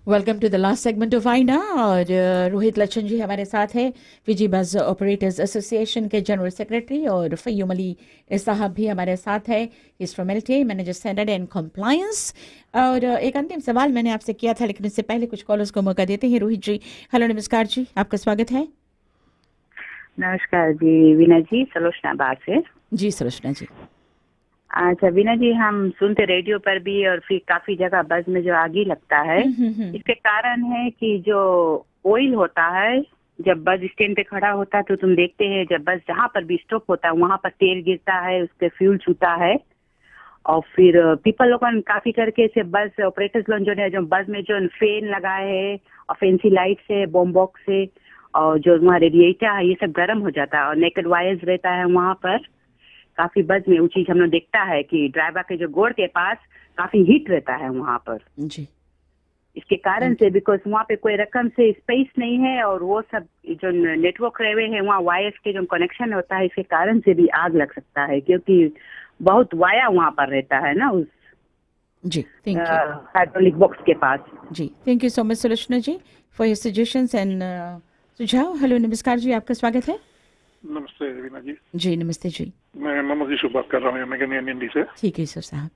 Welcome to the last segment of Aaina, और रोहित लच्छन जी हमारे साथ हैं, फिजी बस ऑपरेटर्स एसोसिएशन के जनरल सेक्रेटरी, और फहीम अली साहब भी हमारे साथ है, is from LTA, manager standard and compliance. और एक अंतिम सवाल मैंने आपसे किया था, लेकिन इससे पहले कुछ कॉलर्स को मौका देते हैं। रोहित जी, हेलो, नमस्कार जी, आपका स्वागत है। नमस्कार जी, वीना जी, सलोचना बार से। जी सलोचना जी। अच्छा वीना जी, हम सुनते रेडियो पर भी और फिर काफी जगह बस में जो आग लगता है, इसके कारण है कि जो ऑयल होता है, जब बस स्टैंड पे खड़ा होता है तो तुम देखते हैं जब बस जहाँ पर भी स्टॉप होता है वहां पर तेल गिरता है, उसके फ्यूल छूता है, और फिर पीपल लोग काफी करके से बस ऑपरेटर्स लोग जो बस में जो फैन लगाए है और फैंसी लाइट से, बॉम्ब बॉक्स से, और जो वहाँ रेडिएटर है, ये सब गर्म हो जाता है, और नेकेड वायर्स रहता है वहाँ पर काफी। बस में वो चीज हम लोग देखता है कि ड्राइवर के जो गोड़ के पास काफी हीट रहता है वहाँ पर जी। इसके कारण से, बिकॉज वहाँ पे कोई रकम से स्पेस नहीं है, और वो सब जो नेटवर्क रहे हैं वहाँ वायर्स के जो कनेक्शन होता है, इसके कारण से भी आग लग सकता है, क्योंकि बहुत वाया वहाँ पर रहता है ना उस जी हाइड्रोलिक बॉक्स के पास। जी, thank you so much Sulochana ji for your suggestions and सुझाव। हेलो, नमस्कार जी, आपका स्वागत है। नमस्ते रीना जी। जी नमस्ते जी। मैं मोहम्मद यूसुफ बात कर रहा हूँ मैगनियन इंडी से। ठीक है सर साहब।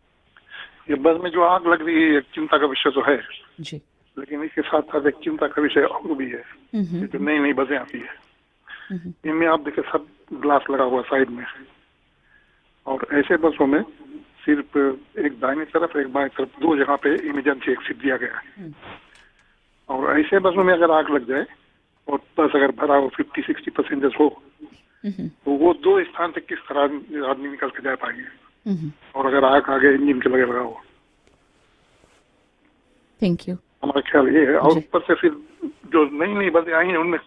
ये बस में जो आग लग रही है, एक चिंता का विषय तो है जी, लेकिन इसके साथ साथ एक चिंता का विषय और भी है। जो नई नई बसें आती है, इनमें आप देखे सब ग्लास लगा हुआ साइड में, और ऐसे बसों में सिर्फ एक दाहिनी तरफ एक बाएं तरफ दो जगह पे इमरजेंसी एक्सिट दिया गया है। और ऐसे बसों में अगर आग लग जाए और बस अगर भरा हो 50-60 पैसेंजर्स हो, तो वो दो स्थान से किस तरह आदमी निकल के जा पाएंगे, और अगर आग आगे इंजन के लगे लगा हो। Thank you. हमारा ख्याल ये है। और ऊपर से फिर जो नई नई बसें आई हैं उनमें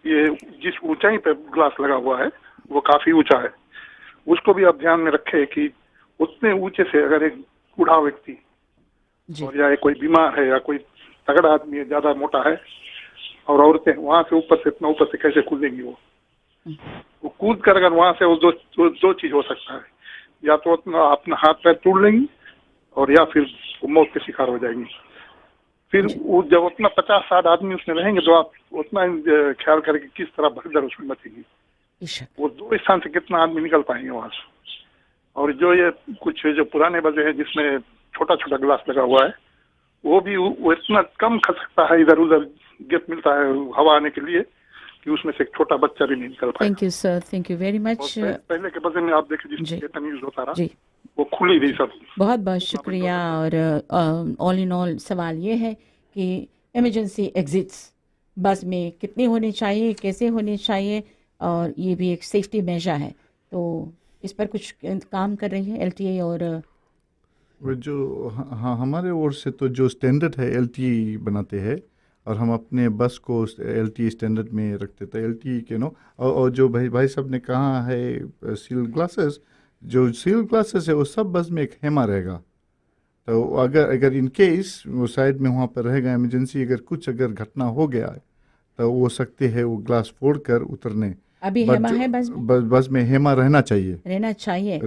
ये जिस ऊंचाई पे ग्लास लगा हुआ है वो काफी ऊंचा है, उसको भी आप ध्यान में रखें कि उतने ऊंचे से अगर एक बूढ़ा व्यक्ति और या कोई बीमार है या कोई तगड़ा आदमी है, ज्यादा मोटा है, और औरतें वहां से ऊपर से इतना ऊपर से कैसे कूदेंगी? वो कूद कर अगर वहां से वो दो चीज हो सकता है, या तो अपना हाथ पैर तोड़ लेंगी और या फिर वो मौत के शिकार हो जाएंगी। फिर वो जब उतना 50-60 आदमी उसमें रहेंगे तो आप उतना ख्याल करें कि किस तरह भगदड़ उसमें मचेगी। वो 2 स्थान से कितना आदमी निकल पाएंगे वहां से। और जो ये कुछ जो पुराने बसे हैं जिसमें छोटा छोटा ग्लास लगा हुआ है, वो भी वो इतना कम खसकता है, इधर उधर गैप मिलता है हवा आने के लिए कि उसमें से एक छोटा बच्चा भी नहीं निकल पाएगा। Thank you sir, thank you very much. पहले के बसे में आप देखें जिसमें कितना यूज होता रहा, वो खुली रही सब। बहुत बहुत शुक्रिया। और ऑल इन ऑल सवाल ये है कि इमरजेंसी एग्जिट्स बस में कितने होने चाहिए, कैसे होने चाहिए, और ये भी एक सेफ्टी मेजर है, तो इस पर कुछ काम कर रही है एलटीए। और वो जो हाँ हमारे ओर से तो जो स्टैंडर्ड है एलटीए बनाते हैं और हम अपने बस को एलटीए स्टैंडर्ड में रखते थे एलटीए के नो। और जो भाई साहब ने कहा है सील ग्लासेस, जो सील ग्लासेस है वो सब बस में एक हेमा रहेगा। तो अगर इन केस वो साइड में वहाँ पर रहेगा इमरजेंसी, अगर घटना हो गया है तो वो सकते हैं वो ग्लास फोड़ कर उतरने। अभी हेमा है बस में हेमा रहना चाहिए।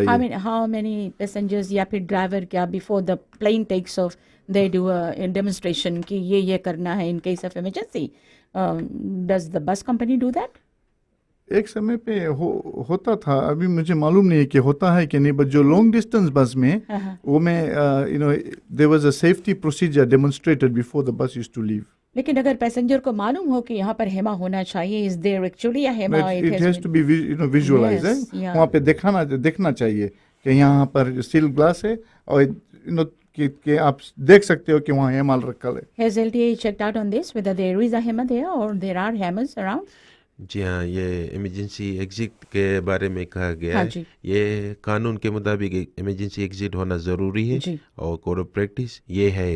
I mean, how many passengers या फिर ड्राइवर क्या before the plane takes off they do a demonstration कि ये करना है in case of emergency? Does the bus company do that? एक समय पे होता था, अभी मुझे मालूम नहीं है कि होता है कि नहीं, बट जो लॉन्ग डिस्टेंस बस में वो में there was a safety procedure demonstrated before the bus used to leave. लेकिन अगर पैसेंजर को मालूम हो कि यहाँ पर हेमा होना चाहिए, is there actually a hammer? It has to be visualise है, वहाँ पे देखना चाहिए कि यहाँ पर स्टील ग्लास है और कि आप देख सकते हो कि वहाँ हेमा रखा है। Has LTA checked out on this whether there is a hammer there और देयर आर हेमर्स अराउंड? जी हाँ, ये इमरजेंसी एग्जिट के बारे में कहा गया है। ये कानून के मुताबिक इमरजेंसी एग्जिट होना ज़रूरी है और कोड ऑफ प्रैक्टिस ये है।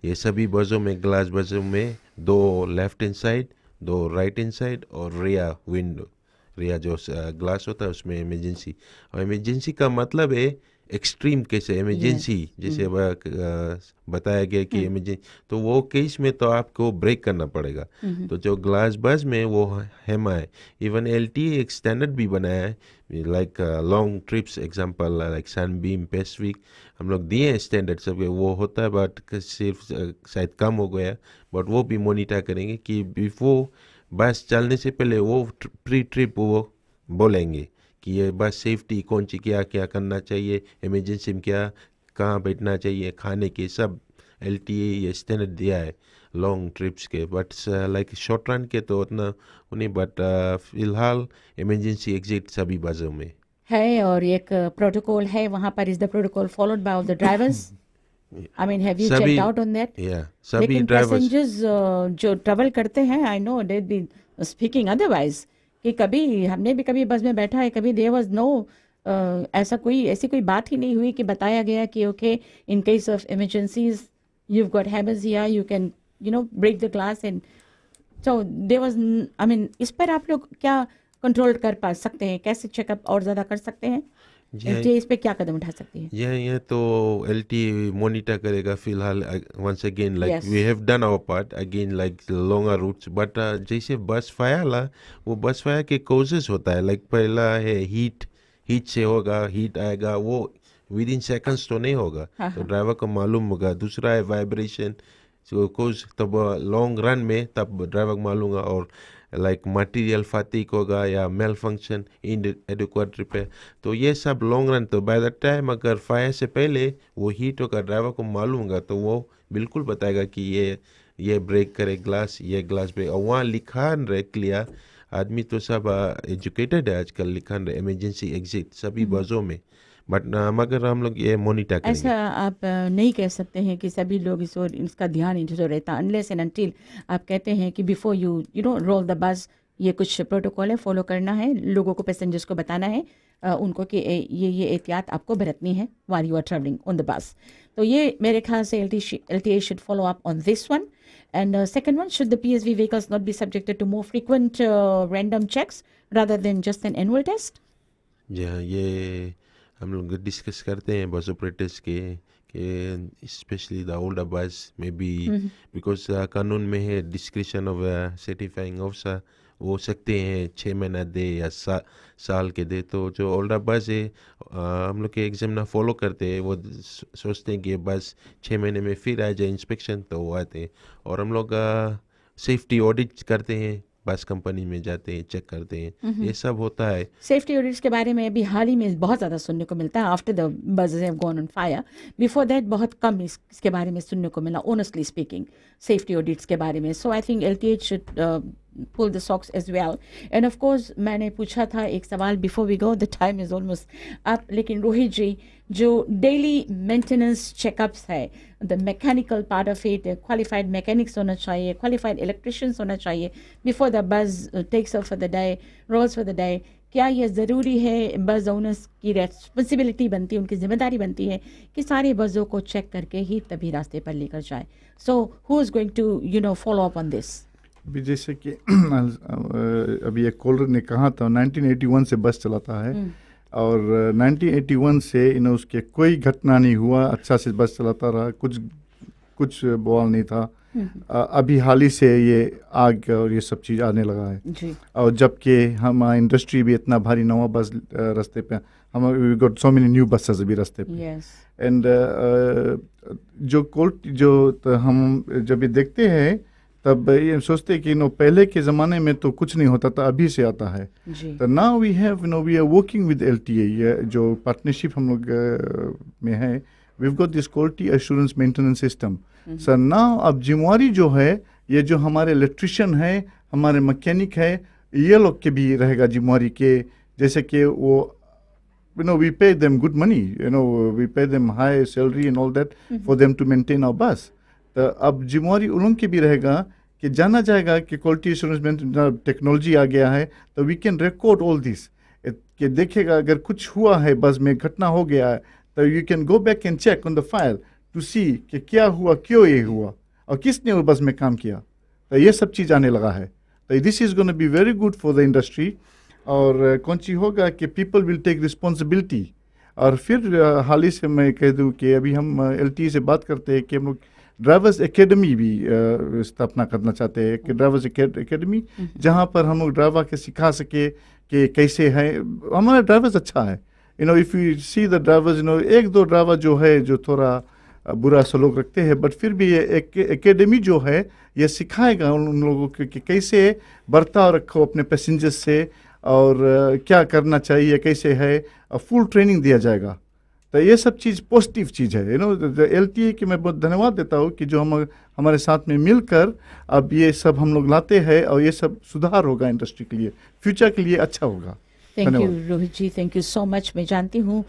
ये सभी बसों में, ग्लास बसों में 2 left hand side, 2 right hand side और रिया जो ग्लास होता है उसमें इमरजेंसी। और इमरजेंसी का मतलब है एक्सट्रीम केस है इमरजेंसी, जैसे बताया गया कि इमरजेंसी, तो वो केस में तो आपको ब्रेक करना पड़ेगा। तो जो ग्लास बस में वो हेमा है। इवन एलटीए एक स्टैंडर्ड भी बनाया है, like long trips example like Sunbeam, Pacific, हम लोग दिए हैं स्टैंडर्ड सब, वो होता है, बट सिर्फ शायद कम हो गया, बट वो भी मॉनिटर करेंगे कि बिफोर बस चलने से पहले वो प्री ट्रिप वो बोलेंगे कि ये बस सेफ्टी कौन सी क्या क्या करना चाहिए, इमरजेंसी में क्या, कहाँ बैठना चाहिए, खाने के सब एलटीए ये स्टैंडर्ड दिया है लॉन्ग ट्रिप्स के। बट लाइक शॉर्ट रन के तो उतना उन्हें, बट फिलहाल इमरजेंसी एग्जिट सभी बसों में है और एक प्रोटोकॉल है वहाँ पर। Is the protocol followed by all the drivers? I mean, have you checked out on that? Yeah, सभी लेकिन ड्राइवर्स पैसेंजर्स जो ट्रैवल करते हैं, I know they'd be speaking otherwise कि कभी हमने भी कभी बस में बैठा है, कभी there was no ऐसी कोई बात ही नहीं हुई कि बताया गया कि okay, in case of emergencies you've got hammers here, you can break the glass, and so there was I mean, इस पर आप लोग क्या कंट्रोल कर पा सकते हैं? कैसे चेकअप और ज़्यादा कर सकते हैं? एलटीए इस पे क्या कदम उठा सकती है? ये तो एलटीए मॉनिटर करेगा फिलहाल। Once again like we have done our part, again like longer routes, but जैसे बस फायर ला, वो बस फायर के कॉजेस होता है, लाइक पहला है हीट से होगा, हीट आएगा, वो विद इन सेकंड्स तो नहीं होगा, तो ड्राइवर को मालूम होगा। दूसरा है वाइब्रेशन, कोज तब लॉन्ग रन में तब ड्राइवर को मालूम होगा। और लाइक मटेरियल फटीग होगा या मेल फंक्शन, इनएडिक्वेट रिपेयर, तो ये सब लॉन्ग रन। तो बाय द टाइम अगर फायर से पहले वो हीट होगा, ड्राइवर को मालूम होगा, तो वो बिल्कुल बताएगा कि ये ब्रेक करे ग्लास, ये ग्लास ब्रेक। और वहाँ लिखा रहे क्लियर, आदमी तो सब एजुकेटेड है आजकल, लिखा रहे इमरजेंसी एग्जिट सभी बसों में। बट मगर हम लोग ये मॉनिटर करेंगे। ऐसा आप नहीं कह सकते हैं कि सभी लोग इसका ध्यान जो रहता, अनलेस एंड अनटिल आप कहते हैं कि before you role the bus, ये कुछ प्रोटोकॉल है, फॉलो करना है, लोगों को, पैसेंजर्स को बताना है उनको कि ये एहतियात आपको बरतनी है while you are travelling on the bus. तो ये मेरे ख्याल से LTA should follow up on this one. And second one, should the PSV vehicles not be subjected to more frequent random checks rather than just an annual test? ये हम लोग discuss करते हैं बस ऑपरेटर्स के specially the older बस में भी, because कानून में है डिस्क्रिप्शन ऑफ सर्टिफाइंग ऑफिसर, हो सकते हैं 6 महीना दे या साल के दे। तो जो ओल्डर बस है हम लोग के एग्जाम ना फॉलो करते हैं, वो सोचते हैं कि ये बस 6 महीने में फिर आ जाए इंस्पेक्शन, तो वो आते हैं। और हम लोग सेफ्टी ऑडिट करते हैं, बस कंपनी में जाते हैं, चेक करते हैं, ये सब होता है। सेफ्टी ऑडिट्स के बारे में अभी हाल ही में बहुत ज़्यादा सुनने को मिलता है after the buses have gone on fire. Before that बहुत कम इसके बारे में सुनने को मिला, ऑनेस्टली स्पीकिंग, सेफ्टी ऑडिट्स के बारे में। So I think LTH should pull the socks as well. And of course मैंने पूछा था एक सवाल before we go, the time is almost up, लेकिन रोहित जी जो डेली मेंटेनेंस चेकअप्स है, the mechanical part of it, qualified mechanics होना चाहिए, क्वालिफाइड इलेक्ट्रिशियंस होना चाहिए before the bus takes off for the day, rolls for the day. क्या ये ज़रूरी है? बस ओनर्स की रेस्पॉन्सिबिलिटी बनती है, उनकी जिम्मेदारी बनती है कि सारे बसों को चेक करके ही तभी रास्ते पर लेकर जाए। So who is going to follow up on this? अभी जैसे कि अभी एक कॉलर ने कहा था 1981 से बस चलाता है, और 1981 से उसके कोई घटना नहीं हुआ, अच्छा से बस चलाता रहा, कुछ बवाल नहीं था। अभी हाल ही से ये आग और ये सब चीज़ आने लगा है जी। और जबकि हमारा इंडस्ट्री भी इतना भारी नवा बस रास्ते पे, हम we got so many new buses अभी रास्ते पे। एंड जो हम जब ये देखते हैं तब ये सोचते हैं कि पहले के ज़माने में तो कुछ नहीं होता था, अभी से आता है। तो now we are working with LTA, जो पार्टनरशिप हम लोग में है, we have got this quality assurance maintenance system. Sir now अब जिम्मेवारी जो है, ये जो हमारे इलेक्ट्रिशियन है, हमारे मैकेनिक है, ये लोग के भी रहेगा जिम्मेवारी के, जैसे कि वो we pay them good money, we pay them high salary and all that for them to maintain our bus. तो अब जिम्मेवारी उन के भी रहेगा कि जाना जाएगा कि क्वालिटी एश्योरेंस में टेक्नोलॉजी आ गया है, तो we can record all this, कि देखेगा अगर कुछ हुआ है, बस में घटना हो गया है, तो you can go back and check on the file to see कि क्या हुआ, क्यों ये हुआ और किसने वो बस में काम किया। तो ये सब चीज़ आने लगा है। तो this is gonna be very good for the industry. और कौन चीज़ होगा कि पीपल विल टेक रिस्पॉन्सिबिलिटी। और फिर हाल ही से मैं कह दूँ कि अभी हम LTA से बात करते हैं कि हम लोग ड्राइवर्स एकेडमी भी स्थापना करना चाहते हैं, कि ड्राइवर्स एकेडमी जहाँ पर हम लोग ड्राइवर के सिखा सके कि कैसे है। हमारा ड्राइवर्स अच्छा है, if you see the drivers, एक दो ड्राइवर जो है जो थोड़ा बुरा सलूक रखते हैं, बट फिर भी ये एकेडमी जो है ये सिखाएगा उन लोगों को कि कैसे बर्ताव रखो अपने पैसेंजर्स से और क्या करना चाहिए, कैसे है, फुल ट्रेनिंग दिया जाएगा। तो ये सब चीज़ पॉजिटिव चीज़ है। LTA की मैं बहुत धन्यवाद देता हूँ कि जो हमारे साथ में मिलकर अब ये सब हम लोग लाते हैं और ये सब सुधार होगा इंडस्ट्री के लिए, फ्यूचर के लिए अच्छा होगा। Thank you Rohit ji, thank you so much. मैं जानती हूँ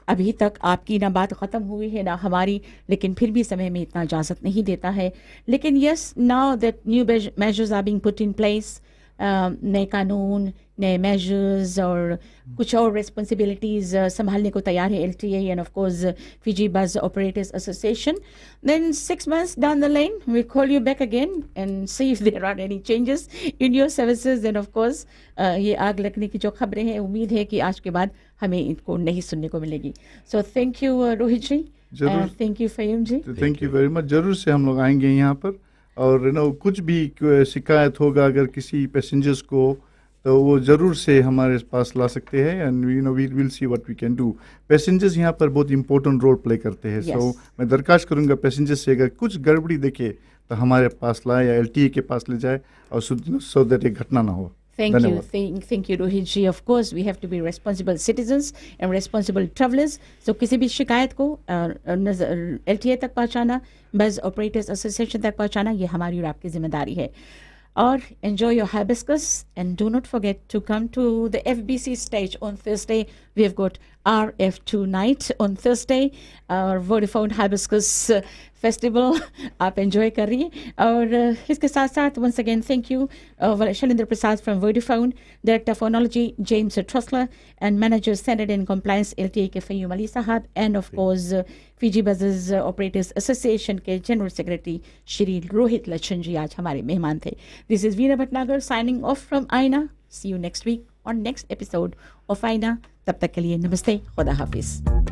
अभी तक आपकी ना बात ख़त्म हुई है ना हमारी, लेकिन फिर भी समय में इतना इजाज़त नहीं देता है। लेकिन yes, now that new measures are being put in place, नए कानून, नए मेजर्स और कुछ और रिस्पॉन्सिबिलिटीज़ संभालने को तैयार है LTA end of course Fiji Bus Operators Association. Then 6 months down the lane, we'll call you back again and see if there are any changes in your services. And of course, ये आग लगने की जो खबरें हैं, उम्मीद है कि आज के बाद हमें इनको नहीं सुनने को मिलेगी। So thank you Rohit ji, thank you Faheem ji, thank you very much. जरूर से हम लोग आएंगे यहाँ पर, और कुछ भी शिकायत होगा अगर किसी पैसेंजर्स को, तो वो ज़रूर से हमारे पास ला सकते हैं। And we will see what we can do. Passengers यहाँ पर बहुत इंपॉर्टेंट रोल प्ले करते हैं। सो मैं दरखास्त करूँगा पैसेंजर्स से, अगर कुछ गड़बड़ी देखे तो हमारे पास लाए या LTA के पास ले जाए, और सो दैट एक घटना ना हो। Thank you Rohit ji. Of course we have to be responsible citizens and responsible travelers. So किसी भी शिकायत को LTA तक पहुँचाना, बस ऑपरेटर्स एसोसिएशन तक पहुँचाना, ये हमारी और आपकी जिम्मेदारी है। Or enjoy your hibiscus, and do not forget to come to the FBC stage on Thursday. We have got RF2 night on Thursday, our Vodafone Hibiscus Festival. आप enjoy करिए। और इसके साथ साथ once again thank you Shailendra Prasad from Vodafone, Director of Phonology James Trussler, and Manager Standard and Compliance LTA के फहीम अली साहब, and of course Fiji Buses Operators Association के General Secretary Shri Rohit Lachhan जी आज हमारे मेहमान थे। This is Veena Bhatnagar signing off from Aina. See you next week on next episode of Aina. तब तक के लिए नमस्ते, खुदा हाफिज।